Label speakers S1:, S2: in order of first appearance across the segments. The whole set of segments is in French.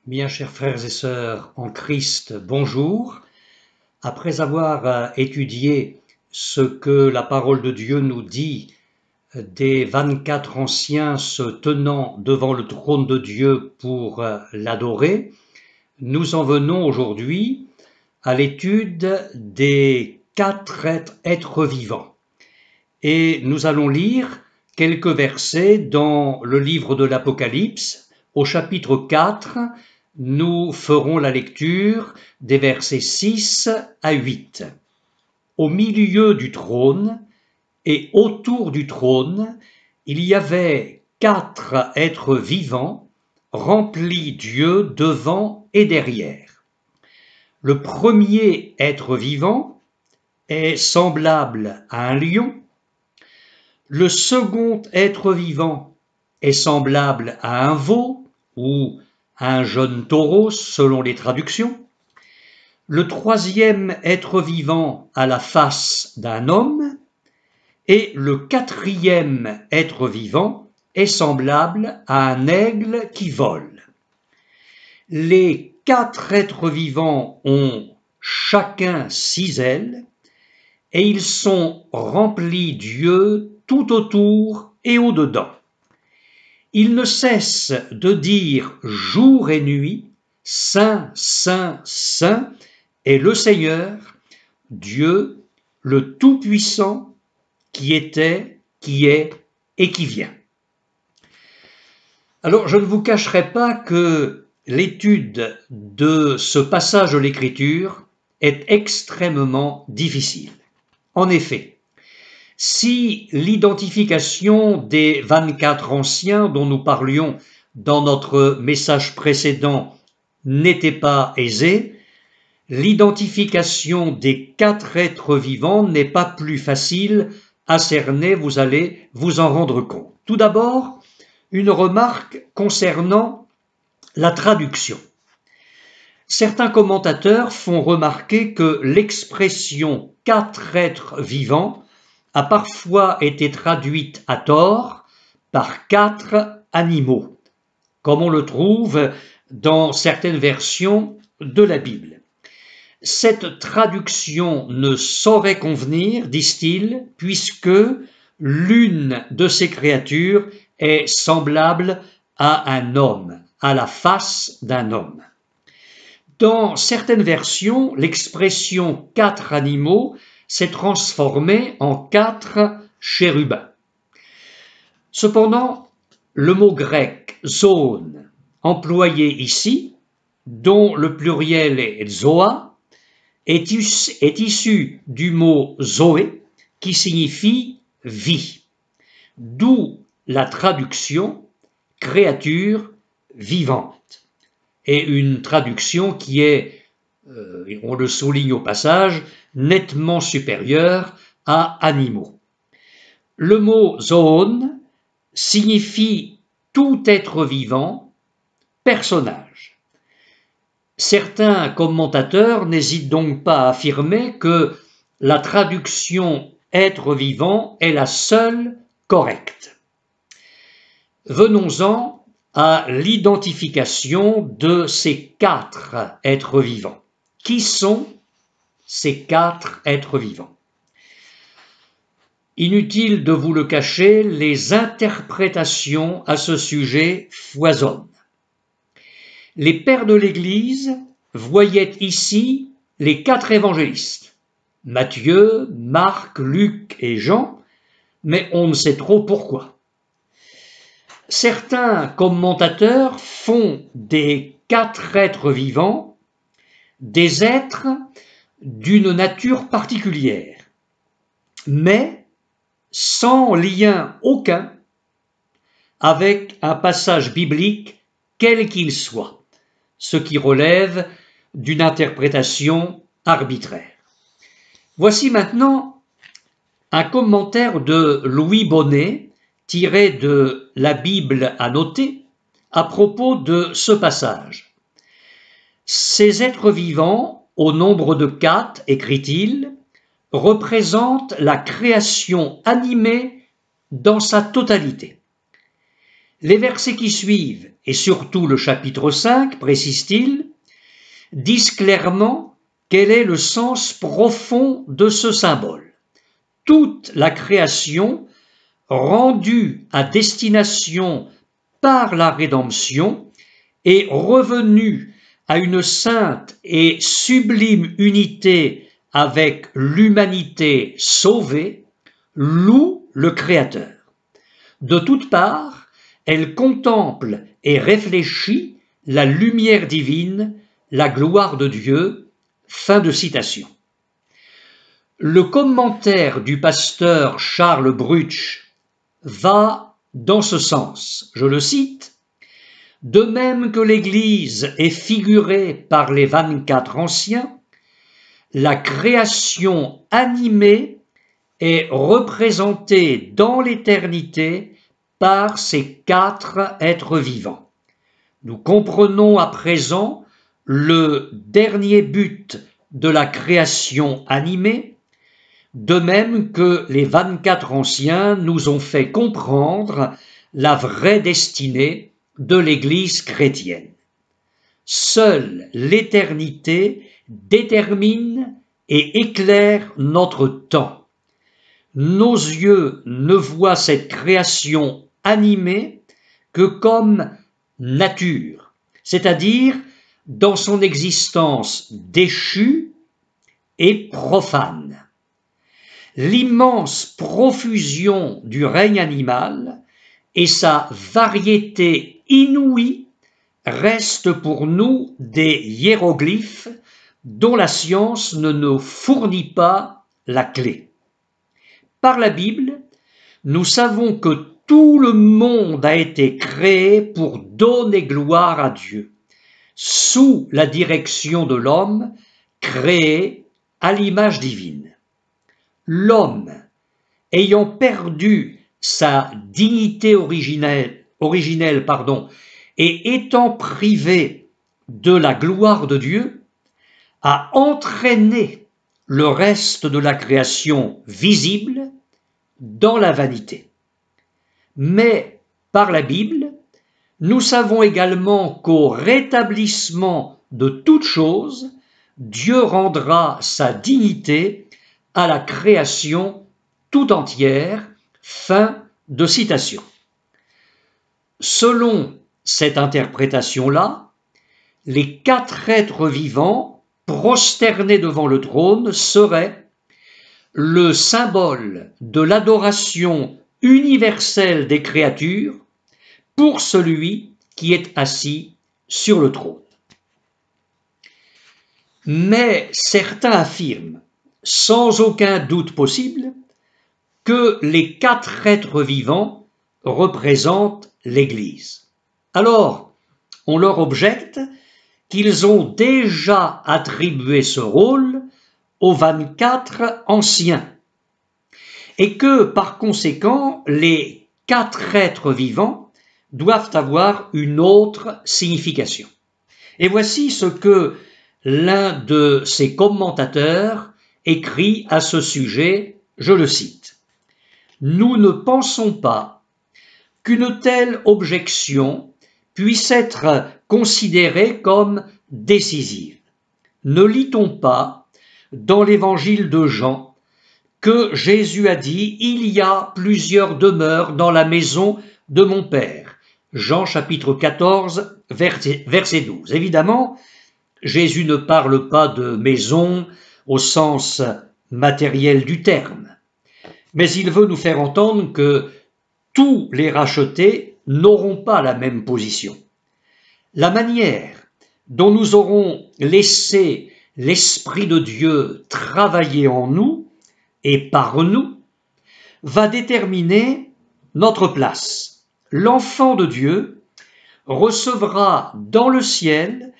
S1: Bien chers frères et sœurs en Christ, bonjour. Après avoir étudié ce que la parole de Dieu nous dit des 24 anciens se tenant devant le trône de Dieu pour l'adorer, nous en venons aujourd'hui à l'étude des 4 êtres vivants. Et nous allons lire quelques versets dans le livre de l'Apocalypse, au chapitre 4. Nous ferons la lecture des versets 6 à 8. Au milieu du trône et autour du trône, il y avait 4 êtres vivants remplis d'yeux devant et derrière. Le premier être vivant est semblable à un lion. Le second être vivant est semblable à un veau ou un jeune taureau selon les traductions. Le troisième être vivant a la face d'un homme et le quatrième être vivant est semblable à un aigle qui vole. Les 4 êtres vivants ont chacun 6 ailes et ils sont remplis d'yeux tout autour et au-dedans. Ils ne cessent de dire jour et nuit, Saint, Saint, Saint est le Seigneur, Dieu, le Tout-Puissant, qui était, qui est et qui vient. Alors, je ne vous cacherai pas que l'étude de ce passage de l'Écriture est extrêmement difficile. En effet, si l'identification des 24 anciens dont nous parlions dans notre message précédent n'était pas aisée, l'identification des 4 êtres vivants n'est pas plus facile à cerner, vous allez vous en rendre compte. Tout d'abord, une remarque concernant la traduction. Certains commentateurs font remarquer que l'expression 4 êtres vivants a parfois été traduite à tort par 4 animaux, comme on le trouve dans certaines versions de la Bible. Cette traduction ne saurait convenir, disent-ils, puisque l'une de ces créatures est semblable à un homme, à la face d'un homme. Dans certaines versions, l'expression 4 animaux s'est transformée en 4 chérubins. Cependant, le mot grec zoon, employé ici, dont le pluriel est zoa, est issu du mot zoé, qui signifie vie, d'où la traduction créature vivante, et une traduction qui est, on le souligne au passage, nettement supérieure à animaux. Le mot zoon signifie tout être vivant, personnage. Certains commentateurs n'hésitent donc pas à affirmer que la traduction être vivant est la seule correcte. Venons-en à l'identification de ces 4 êtres vivants. Qui sont ces 4 êtres vivants? Inutile de vous le cacher, les interprétations à ce sujet foisonnent. Les pères de l'Église voyaient ici les 4 évangélistes, Matthieu, Marc, Luc et Jean, mais on ne sait trop pourquoi. Certains commentateurs font des 4 êtres vivants des êtres d'une nature particulière, mais sans lien aucun avec un passage biblique quel qu'il soit, ce qui relève d'une interprétation arbitraire. Voici maintenant un commentaire de Louis Bonnet tiré de la Bible annotée à propos de ce passage. Ces êtres vivants, au nombre de 4, écrit-il, représentent la création animée dans sa totalité. Les versets qui suivent, et surtout le chapitre 5, précise-t-il, disent clairement quel est le sens profond de ce symbole. Toute la création, rendue à destination par la rédemption, est revenue à une sainte et sublime unité avec l'humanité sauvée, loue le Créateur. De toutes parts, elle contemple et réfléchit la lumière divine, la gloire de Dieu. Fin de citation. Le commentaire du pasteur Charles Bruch va dans ce sens. Je le cite. « De même que l'Église est figurée par les 24 anciens, la création animée est représentée dans l'éternité par ces 4 êtres vivants. Nous comprenons à présent le dernier but de la création animée, de même que les 24 anciens nous ont fait comprendre la vraie destinée de l'Église chrétienne. Seule l'éternité détermine et éclaire notre temps. Nos yeux ne voient cette création animée que comme nature, c'est-à-dire dans son existence déchue et profane. L'immense profusion du règne animal et sa variété inouïe restent pour nous des hiéroglyphes dont la science ne nous fournit pas la clé. Par la Bible, nous savons que tout le monde a été créé pour donner gloire à Dieu, sous la direction de l'homme créé à l'image divine. L'homme, ayant perdu sa dignité originelle, et étant privé de la gloire de Dieu, a entraîné le reste de la création visible dans la vanité. Mais par la Bible, nous savons également qu'au rétablissement de toutes choses, Dieu rendra sa dignité à la création tout entière. Fin de citation. Selon cette interprétation-là, les 4 êtres vivants prosternés devant le trône seraient le symbole de l'adoration universelle des créatures pour celui qui est assis sur le trône. Mais certains affirment, sans aucun doute possible, que les 4 êtres vivants représentent l'Église. Alors, on leur objecte qu'ils ont déjà attribué ce rôle aux 24 anciens et que, par conséquent, les 4 êtres vivants doivent avoir une autre signification. Et voici ce que l'un de ses commentateurs écrit à ce sujet, je le cite. « Nous ne pensons pas qu'une telle objection puisse être considérée comme décisive. Ne lit-on pas dans l'évangile de Jean que Jésus a dit « Il y a plusieurs demeures dans la maison de mon Père » Jean chapitre 14, verset 12. Évidemment, Jésus ne parle pas de maison au sens matériel du terme, mais il veut nous faire entendre que tous les rachetés n'auront pas la même position. La manière dont nous aurons laissé l'Esprit de Dieu travailler en nous et par nous va déterminer notre place. L'enfant de Dieu recevra dans le ciel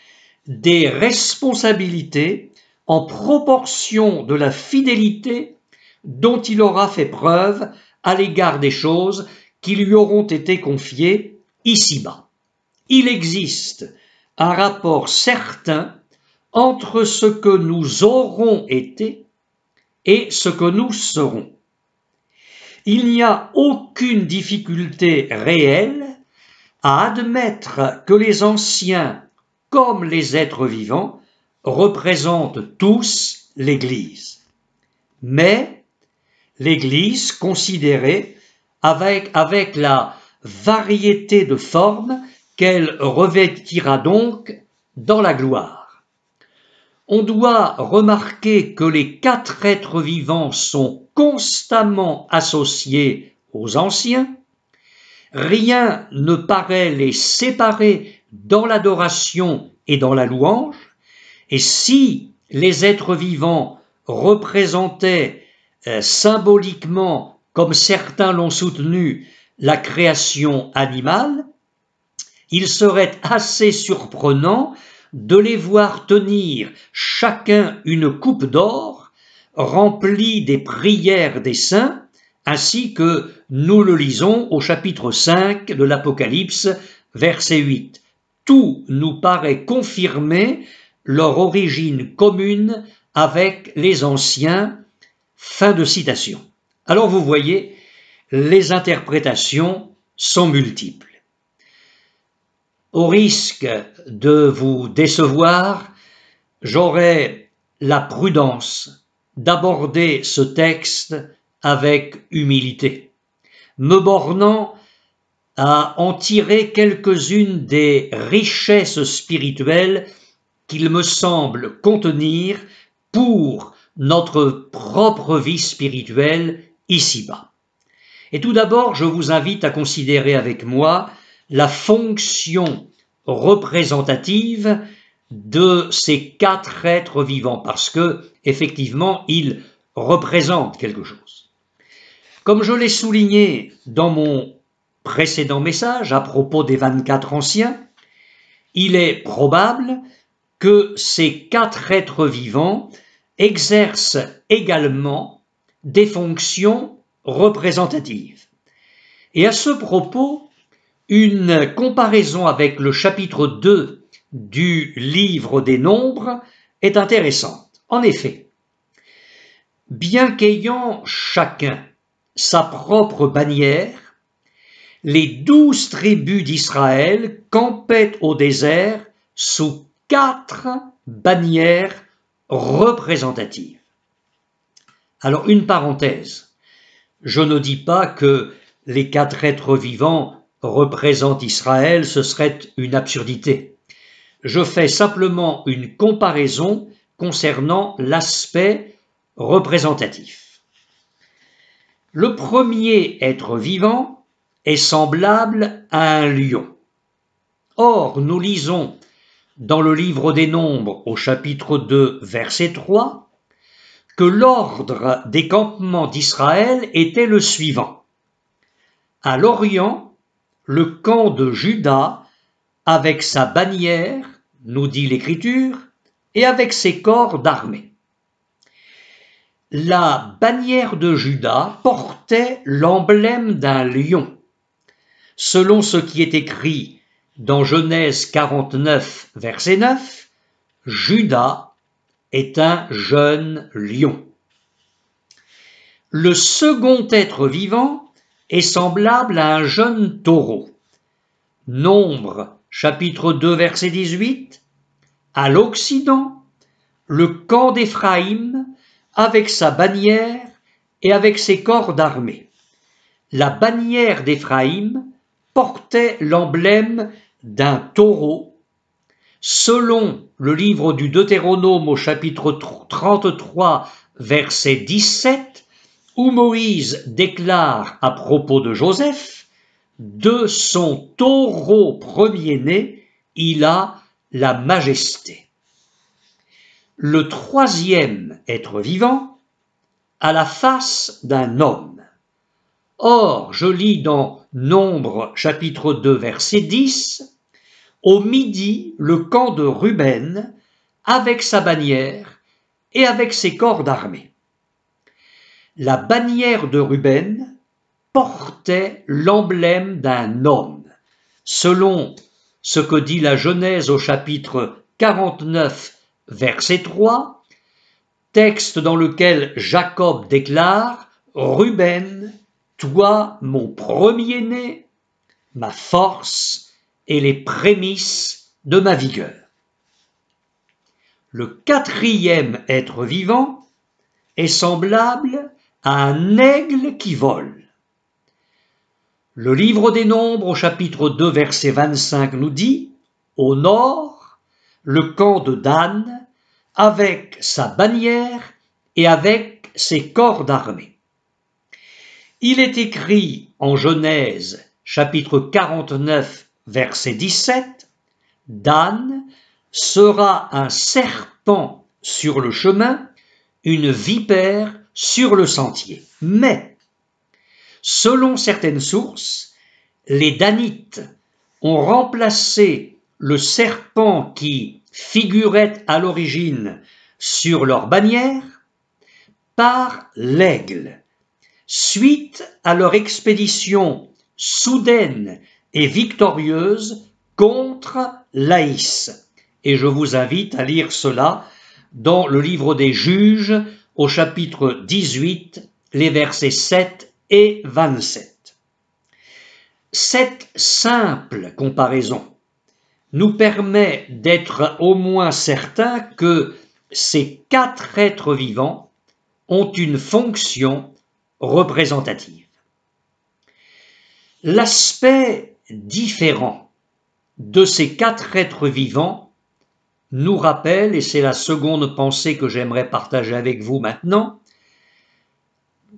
S1: des responsabilités en proportion de la fidélité dont il aura fait preuve à l'égard des choses qui lui auront été confiées ici-bas. Il existe un rapport certain entre ce que nous aurons été et ce que nous serons. Il n'y a aucune difficulté réelle à admettre que les anciens, comme les êtres vivants, représentent tous l'Église. Mais l'Église considérée avec la variété de formes qu'elle revêtira donc dans la gloire. On doit remarquer que les 4 êtres vivants sont constamment associés aux anciens. Rien ne paraît les séparer dans l'adoration et dans la louange, et si les êtres vivants représentaient symboliquement, comme certains l'ont soutenu, la création animale, il serait assez surprenant de les voir tenir chacun une coupe d'or remplie des prières des saints, ainsi que nous le lisons au chapitre 5 de l'Apocalypse, verset 8. Tout nous paraît confirmer leur origine commune avec les anciens. Fin de citation. Alors vous voyez, les interprétations sont multiples. Au risque de vous décevoir, j'aurai la prudence d'aborder ce texte avec humilité, me bornant à en tirer quelques-unes des richesses spirituelles qu'il me semble contenir pour notre propre vie spirituelle ici-bas. Et tout d'abord, je vous invite à considérer avec moi la fonction représentative de ces 4 êtres vivants, parce que, effectivement, ils représentent quelque chose. Comme je l'ai souligné dans mon précédent message à propos des 24 anciens, il est probable que ces 4 êtres vivants exercent également des fonctions représentatives. Et à ce propos, une comparaison avec le chapitre 2 du livre des Nombres est intéressante. En effet, bien qu'ayant chacun sa propre bannière, les 12 tribus d'Israël campaient au désert sous 4 bannières représentatives. Alors, une parenthèse, je ne dis pas que les 4 êtres vivants représentent Israël, ce serait une absurdité. Je fais simplement une comparaison concernant l'aspect représentatif. Le premier être vivant est semblable à un lion. Or, nous lisons dans le livre des Nombres au chapitre 2, verset 3, que l'ordre des campements d'Israël était le suivant. À l'Orient, le camp de Juda, avec sa bannière, nous dit l'Écriture, et avec ses corps d'armée. La bannière de Juda portait l'emblème d'un lion. Selon ce qui est écrit dans Genèse 49, verset 9, Juda est un jeune lion. Le second être vivant est semblable à un jeune taureau. Nombre, chapitre 2, verset 18. À l'Occident, le camp d'Éphraïm avec sa bannière et avec ses corps d'armée. La bannière d'Éphraïm portait l'emblème d'un taureau, selon le livre du Deutéronome au chapitre 33, verset 17, où Moïse déclare à propos de Joseph, de son taureau premier-né, il a la majesté. Le troisième être vivant a la face d'un homme. Or, je lis dans Nombres chapitre 2 verset 10, au midi, le camp de Ruben, avec sa bannière et avec ses corps d'armée. La bannière de Ruben portait l'emblème d'un homme, selon ce que dit la Genèse au chapitre 49, verset 3, texte dans lequel Jacob déclare « Ruben, toi mon premier-né, ma force et les prémices de ma vigueur. Le quatrième être vivant est semblable à un aigle qui vole. Le livre des Nombres, au chapitre 2, verset 25, nous dit « Au nord, le camp de Dan, avec sa bannière et avec ses corps d'armée. » Il est écrit en Genèse, chapitre 49, verset 17, « Dan sera un serpent sur le chemin, une vipère sur le sentier. » Mais, selon certaines sources, les Danites ont remplacé le serpent qui figurait à l'origine sur leur bannière par l'aigle, suite à leur expédition soudaine et victorieuse contre Laïs. Et je vous invite à lire cela dans le livre des Juges, au chapitre 18, les versets 7 et 27. Cette simple comparaison nous permet d'être au moins certains que ces quatre êtres vivants ont une fonction représentative. L'aspect différent de ces quatre êtres vivants nous rappelle, et c'est la seconde pensée que j'aimerais partager avec vous maintenant,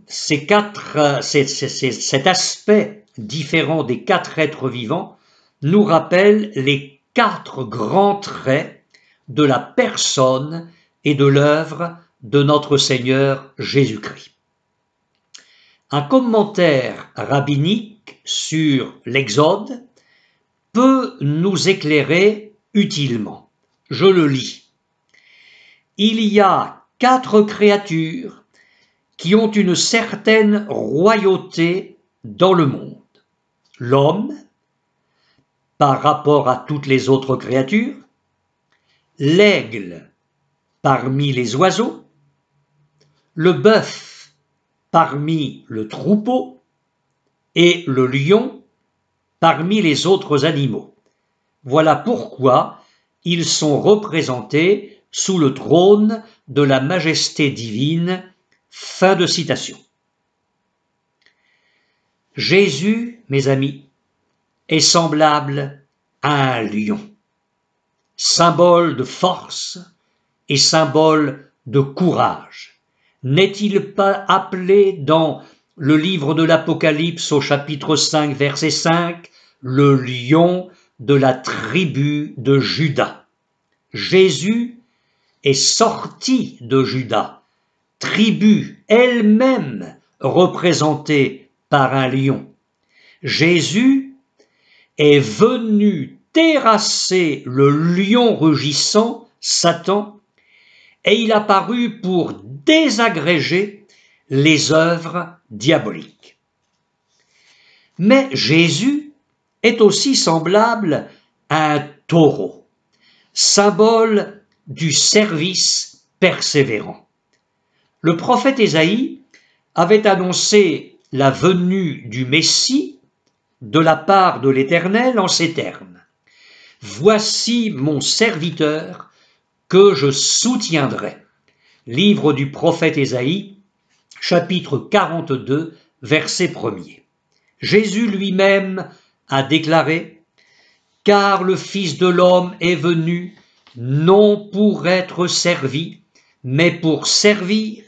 S1: cet aspect différent des quatre êtres vivants nous rappelle les quatre grands traits de la personne et de l'œuvre de notre Seigneur Jésus-Christ. Un commentaire rabbinique sur l'Exode peut nous éclairer utilement. Je le lis. Il y a quatre créatures qui ont une certaine royauté dans le monde. L'homme, par rapport à toutes les autres créatures, l'aigle parmi les oiseaux, le bœuf parmi le troupeau et le lion parmi les autres animaux. Voilà pourquoi ils sont représentés sous le trône de la majesté divine. Fin de citation. Jésus, mes amis, est semblable à un lion, symbole de force et symbole de courage. N'est-il pas appelé dans le livre de l'Apocalypse au chapitre 5, verset 5, le lion de la tribu de Juda? Jésus est sorti de Juda, tribu elle-même représentée par un lion. Jésus est venu terrasser le lion rugissant, Satan, et il a paru pour désagréger les œuvres diaboliques. Mais Jésus est aussi semblable à un taureau, symbole du service persévérant. Le prophète Ésaïe avait annoncé la venue du Messie de la part de l'Éternel en ces termes. « Voici mon serviteur que je soutiendrai. » Livre du prophète Ésaïe, chapitre 42, verset 1er. Jésus lui-même a déclaré « Car le Fils de l'homme est venu non pour être servi, mais pour servir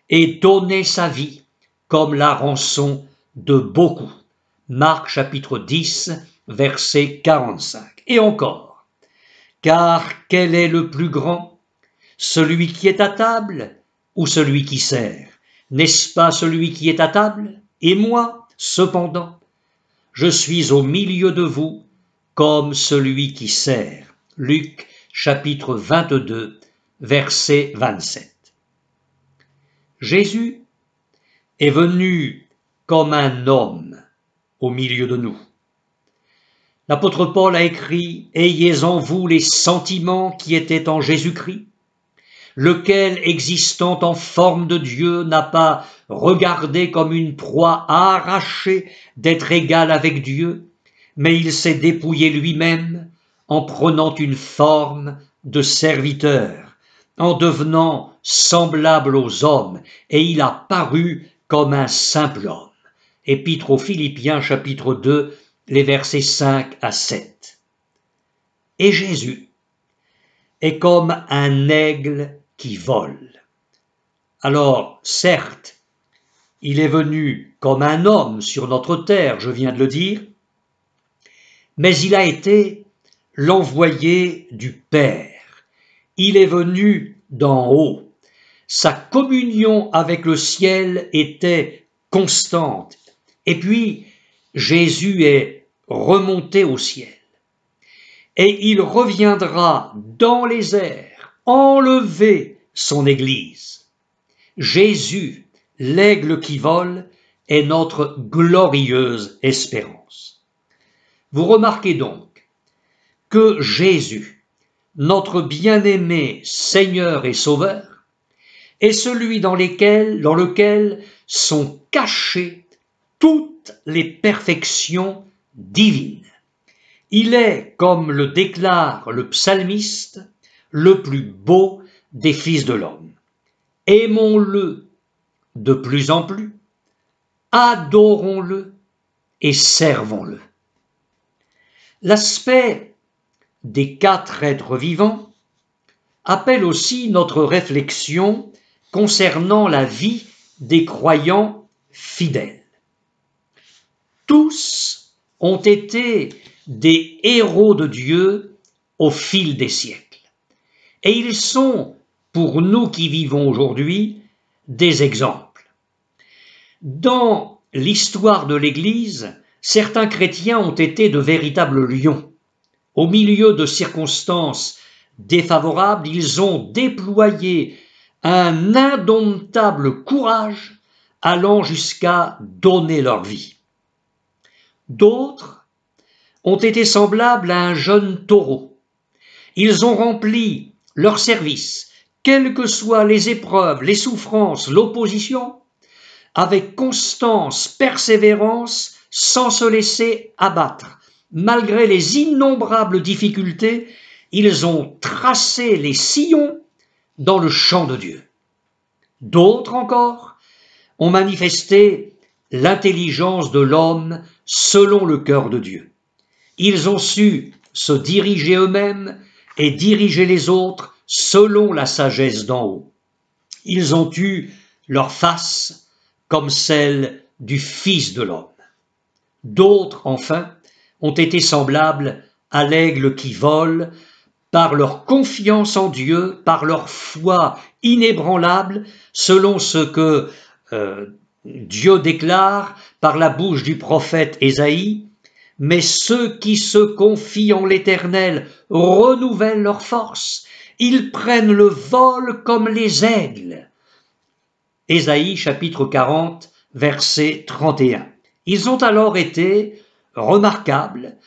S1: et donner sa vie comme la rançon de beaucoup. » Marc chapitre 10, verset 45. Et encore, « Car quel est le plus grand, celui qui est à table ou celui qui sert? N'est-ce pas celui qui est à table? Et moi, cependant, je suis au milieu de vous comme celui qui sert. » Luc chapitre 22, verset 27. Jésus est venu comme un homme au milieu de nous. L'apôtre Paul a écrit « Ayez en vous les sentiments qui étaient en Jésus-Christ, lequel, existant en forme de Dieu, n'a pas regardé comme une proie arrachée d'être égal avec Dieu, mais il s'est dépouillé lui-même en prenant une forme de serviteur, en devenant semblable aux hommes, et il a paru comme un simple homme. Épître aux Philippiens, chapitre 2, les versets 5 à 7. Et Jésus est comme un aigle qui vole. Alors, certes, il est venu comme un homme sur notre terre, je viens de le dire, mais il a été l'envoyé du Père. Il est venu d'en haut. Sa communion avec le ciel était constante. Et puis, Jésus est remonté au ciel. Et il reviendra dans les airs, enlever son Église. Jésus, l'aigle qui vole, est notre glorieuse espérance. Vous remarquez donc que Jésus, notre bien-aimé Seigneur et Sauveur, est celui dans lequel sont cachées toutes les perfections divines. Il est, comme le déclare le psalmiste, le plus beau des fils de l'homme. Aimons-le de plus en plus, adorons-le et servons-le. L'aspect des 4 êtres vivants appelle aussi notre réflexion concernant la vie des croyants fidèles. Tous ont été des héros de Dieu au fil des siècles. Et ils sont, pour nous qui vivons aujourd'hui, des exemples. Dans l'histoire de l'Église, certains chrétiens ont été de véritables lions. Au milieu de circonstances défavorables, ils ont déployé un indomptable courage allant jusqu'à donner leur vie. D'autres ont été semblables à un jeune taureau. Ils ont rempli leur service, quelles que soient les épreuves, les souffrances, l'opposition, avec constance, persévérance, sans se laisser abattre. Malgré les innombrables difficultés, ils ont tracé les sillons dans le champ de Dieu. D'autres encore ont manifesté l'intelligence de l'homme selon le cœur de Dieu. Ils ont su se diriger eux-mêmes et diriger les autres selon la sagesse d'en haut. Ils ont eu leur face comme celle du Fils de l'homme. D'autres, enfin, ont été semblables à l'aigle qui vole par leur confiance en Dieu, par leur foi inébranlable, selon ce que Dieu déclare par la bouche du prophète Ésaïe, « Mais ceux qui se confient en l'Éternel renouvellent leur force, ils prennent le vol comme les aigles. » Ésaïe chapitre 40, verset 31. Ils ont alors été remarquables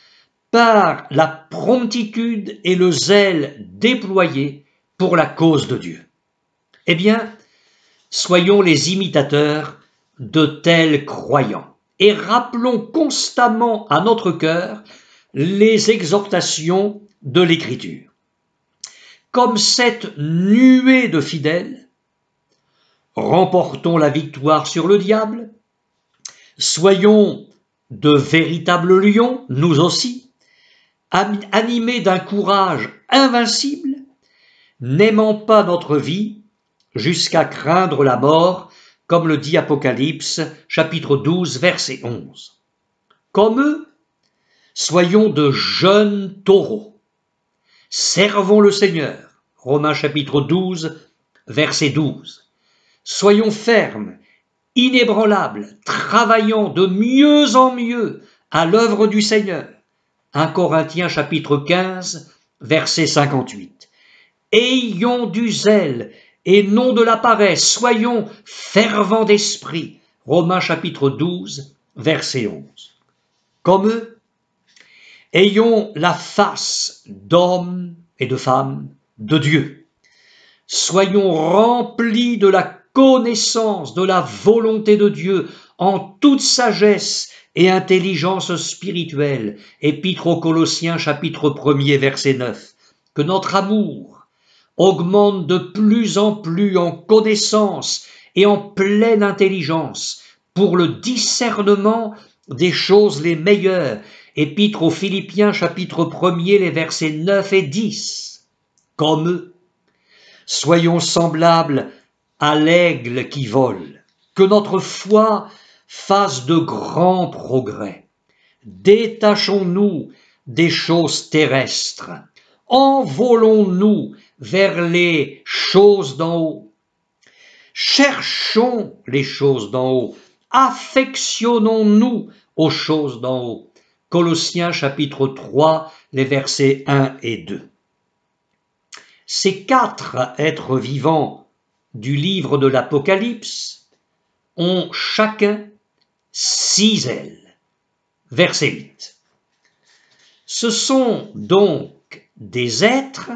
S1: par la promptitude et le zèle déployés pour la cause de Dieu. Eh bien, soyons les imitateurs de tels croyants et rappelons constamment à notre cœur les exhortations de l'Écriture. Comme cette nuée de fidèles, remportons la victoire sur le diable, soyons de véritables lions, nous aussi, animés d'un courage invincible, n'aimant pas notre vie jusqu'à craindre la mort, comme le dit Apocalypse, chapitre 12, verset 11. Comme eux, soyons de jeunes taureaux. Servons le Seigneur, Romains chapitre 12, verset 12. Soyons fermes, inébranlables, travaillant de mieux en mieux à l'œuvre du Seigneur. 1 Corinthiens chapitre 15, verset 58. Ayons du zèle et non de la paresse, soyons fervents d'esprit. Romains chapitre 12, verset 11. Comme eux, ayons la face d'hommes et de femmes de Dieu. Soyons remplis de la connaissance de la volonté de Dieu en toute sagesse et intelligence spirituelle. Épître aux Colossiens, chapitre 1er, verset 9. Que notre amour augmente de plus en plus en connaissance et en pleine intelligence pour le discernement des choses les meilleures. Épître aux Philippiens, chapitre 1er, les versets 9 et 10. Comme eux, soyons semblables à l'aigle qui vole, que notre foi fasse de grands progrès. Détachons-nous des choses terrestres, envolons-nous vers les choses d'en haut. Cherchons les choses d'en haut, affectionnons-nous aux choses d'en haut. Colossiens chapitre 3, les versets 1 et 2. Ces 4 êtres vivants du livre de l'Apocalypse ont chacun 6 ailes. Verset 8. Ce sont donc des êtres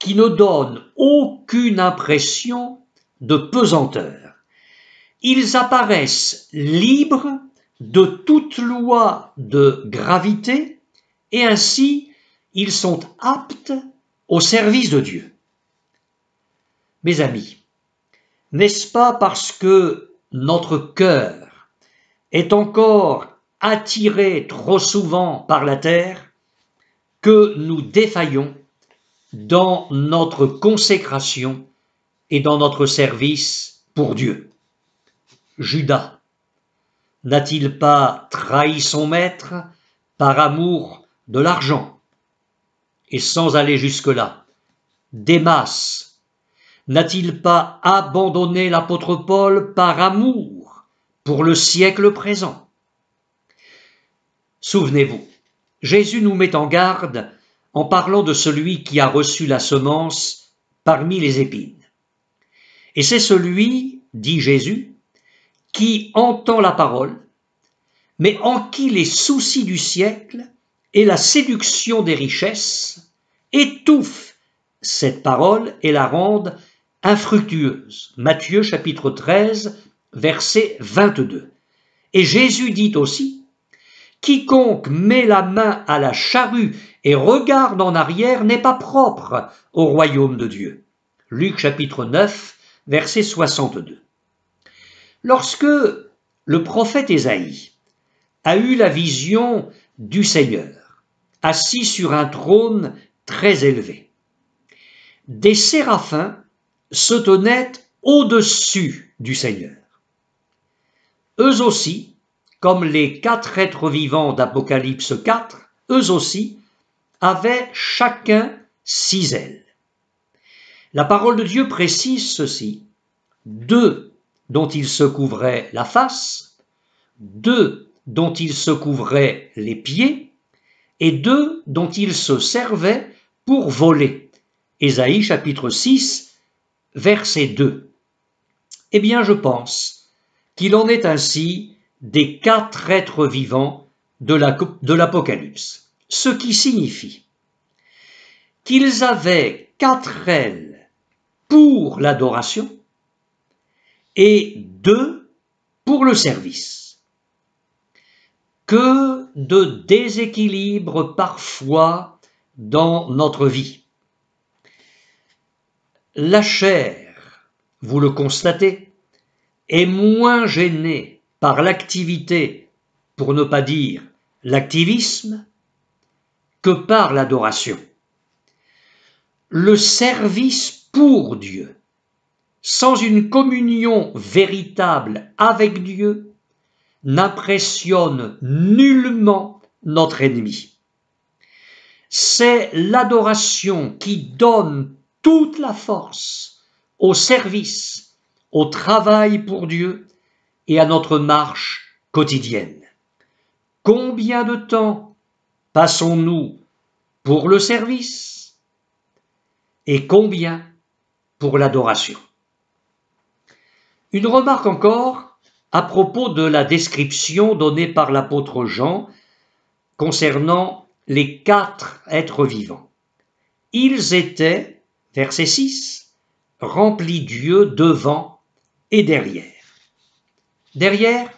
S1: qui ne donnent aucune impression de pesanteur. Ils apparaissent libres de toute loi de gravité et ainsi ils sont aptes au service de Dieu. Mes amis, n'est-ce pas parce que notre cœur est encore attiré trop souvent par la terre que nous défaillons dans notre consécration et dans notre service pour Dieu? Judas n'a-t-il pas trahi son maître par amour de l'argent? Et sans aller jusque-là, Démas n'a-t-il pas abandonné l'apôtre Paul par amour pour le siècle présent? Souvenez-vous, Jésus nous met en garde en parlant de celui qui a reçu la semence parmi les épines. Et c'est celui, dit Jésus, qui entend la parole, mais en qui les soucis du siècle et la séduction des richesses étouffent cette parole et la rendent infructueuse. Matthieu chapitre 13, verset 22. Et Jésus dit aussi, « Quiconque met la main à la charrue et regarde en arrière n'est pas propre au royaume de Dieu. » Luc chapitre 9, verset 62. Lorsque le prophète Ésaïe a eu la vision du Seigneur, assis sur un trône très élevé, des séraphins se tenaient au-dessus du Seigneur. Eux aussi, comme les 4 êtres vivants d'Apocalypse 4, eux aussi avaient chacun 6 ailes. La parole de Dieu précise ceci: 2 dont ils se couvraient la face, 2 dont ils se couvraient les pieds, et 2 dont ils se servaient pour voler. Ésaïe chapitre 6, verset 2. Eh bien, je pense qu'il en est ainsi des 4 êtres vivants de l'Apocalypse, ce qui signifie qu'ils avaient 4 ailes pour l'adoration et 2 pour le service. Que de déséquilibre parfois dans notre vie. La chair, vous le constatez, est moins gênée par l'activité, pour ne pas dire l'activisme, que par l'adoration. Le service pour Dieu, sans une communion véritable avec Dieu, n'impressionne nullement notre ennemi. C'est l'adoration qui donne toute la force au service, au travail pour Dieu et à notre marche quotidienne. Combien de temps passons-nous pour le service et combien pour l'adoration? Une remarque encore à propos de la description donnée par l'apôtre Jean concernant les 4 êtres vivants. Ils étaient, verset 6, remplis d'yeux devant et derrière. Derrière,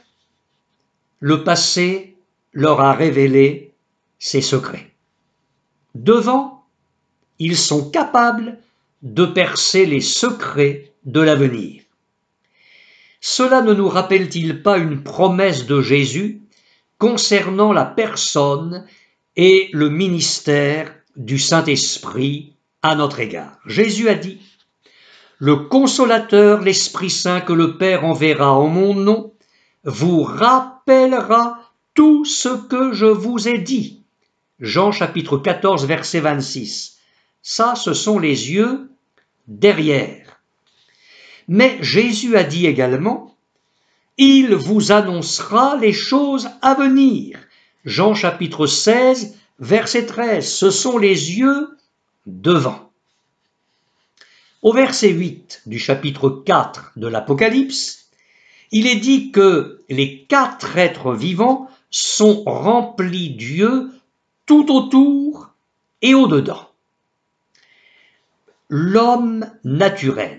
S1: le passé leur a révélé ses secrets. Devant, ils sont capables de percer les secrets de l'avenir. Cela ne nous rappelle-t-il pas une promesse de Jésus concernant la personne et le ministère du Saint-Esprit à notre égard? Jésus a dit: « Le Consolateur, l'Esprit Saint que le Père enverra en mon nom, vous rappellera tout ce que je vous ai dit. » Jean chapitre 14, verset 26. Ça, ce sont les yeux derrière. Mais Jésus a dit également: « Il vous annoncera les choses à venir. » Jean chapitre 16, verset 13. Ce sont les yeux devant. Au verset 8 du chapitre 4 de l'Apocalypse, il est dit que les 4 êtres vivants sont remplis d'yeux tout autour et au-dedans. L'homme naturel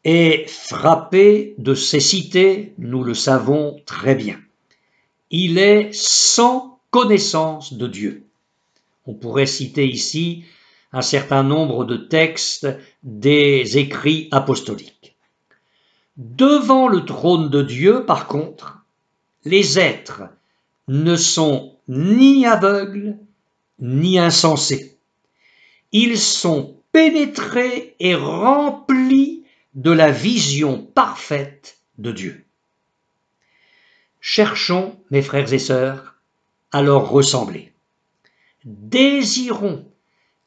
S1: est frappé de cécité, nous le savons très bien. Il est sans connaissance de Dieu. On pourrait citer ici un certain nombre de textes des écrits apostoliques. Devant le trône de Dieu, par contre, les êtres ne sont ni aveugles ni insensés. Ils sont pénétrés et remplis de la vision parfaite de Dieu. Cherchons, mes frères et sœurs, à leur ressembler. Désirons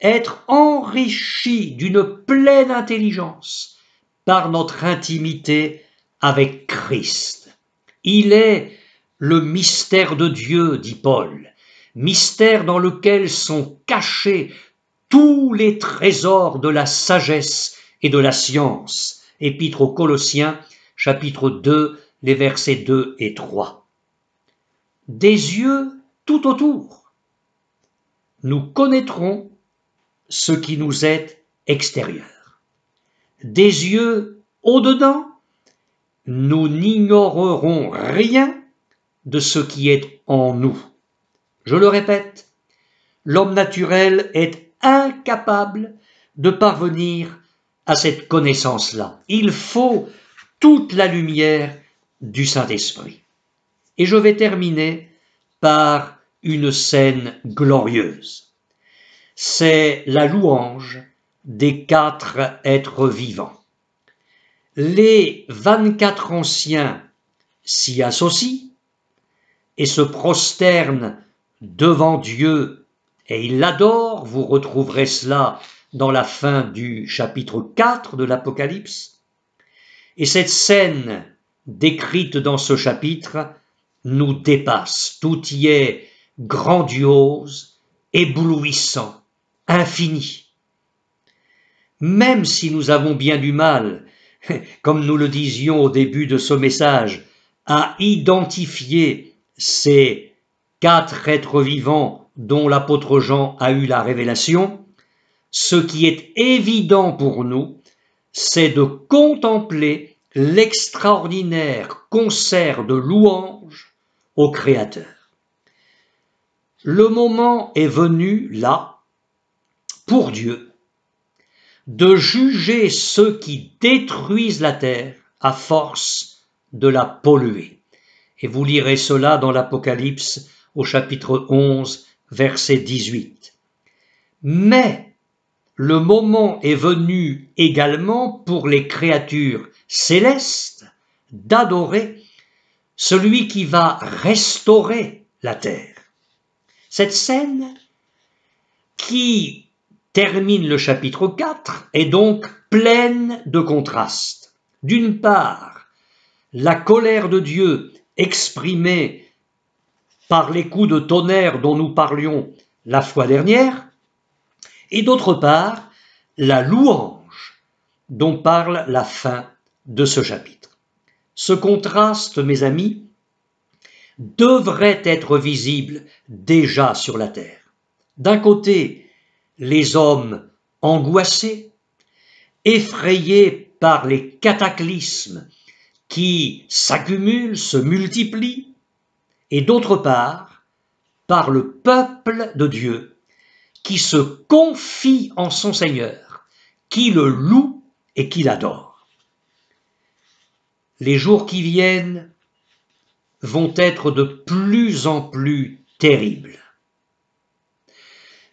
S1: être enrichis d'une pleine intelligence par notre intimité avec Christ. Il est le mystère de Dieu, dit Paul, mystère dans lequel sont cachés tous les trésors de la sagesse et de la science. Épître aux Colossiens, chapitre 2, les versets 2 et 3. Des yeux tout autour, nous connaîtrons ce qui nous est extérieur. Des yeux au-dedans, nous n'ignorerons rien de ce qui est en nous. Je le répète, l'homme naturel est incapable de parvenir à cette connaissance-là. Il faut toute la lumière du Saint-Esprit. Et je vais terminer par une scène glorieuse. C'est la louange des 4 êtres vivants. Les 24 anciens s'y associent et se prosternent devant Dieu et ils l'adorent. Vous retrouverez cela dans la fin du chapitre 4 de l'Apocalypse. Et cette scène décrite dans ce chapitre nous dépasse. Tout y est grandiose, éblouissant, infini. Même si nous avons bien du mal, comme nous le disions au début de ce message, à identifier ces 4 êtres vivants dont l'apôtre Jean a eu la révélation, ce qui est évident pour nous, c'est de contempler l'extraordinaire concert de louanges au Créateur. Le moment est venu, là, pour Dieu, de juger ceux qui détruisent la terre à force de la polluer. Et vous lirez cela dans l'Apocalypse au chapitre 11, verset 18. Mais le moment est venu également pour les créatures célestes d'adorer celui qui va restaurer la terre. Cette scène qui termine le chapitre 4 est donc pleine de contrastes. D'une part, la colère de Dieu exprimée par les coups de tonnerre dont nous parlions la fois dernière, et d'autre part, la louange dont parle la fin de ce chapitre. Ce contraste, mes amis, devrait être visible déjà sur la terre. D'un côté, les hommes angoissés, effrayés par les cataclysmes qui s'accumulent, se multiplient, et d'autre part, par le peuple de Dieu, qui se confie en son Seigneur, qui le loue et qui l'adore. Les jours qui viennent vont être de plus en plus terribles.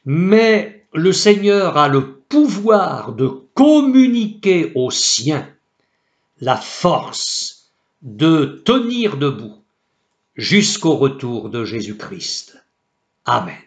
S1: Mais le Seigneur a le pouvoir de communiquer aux siens la force de tenir debout jusqu'au retour de Jésus-Christ. Amen.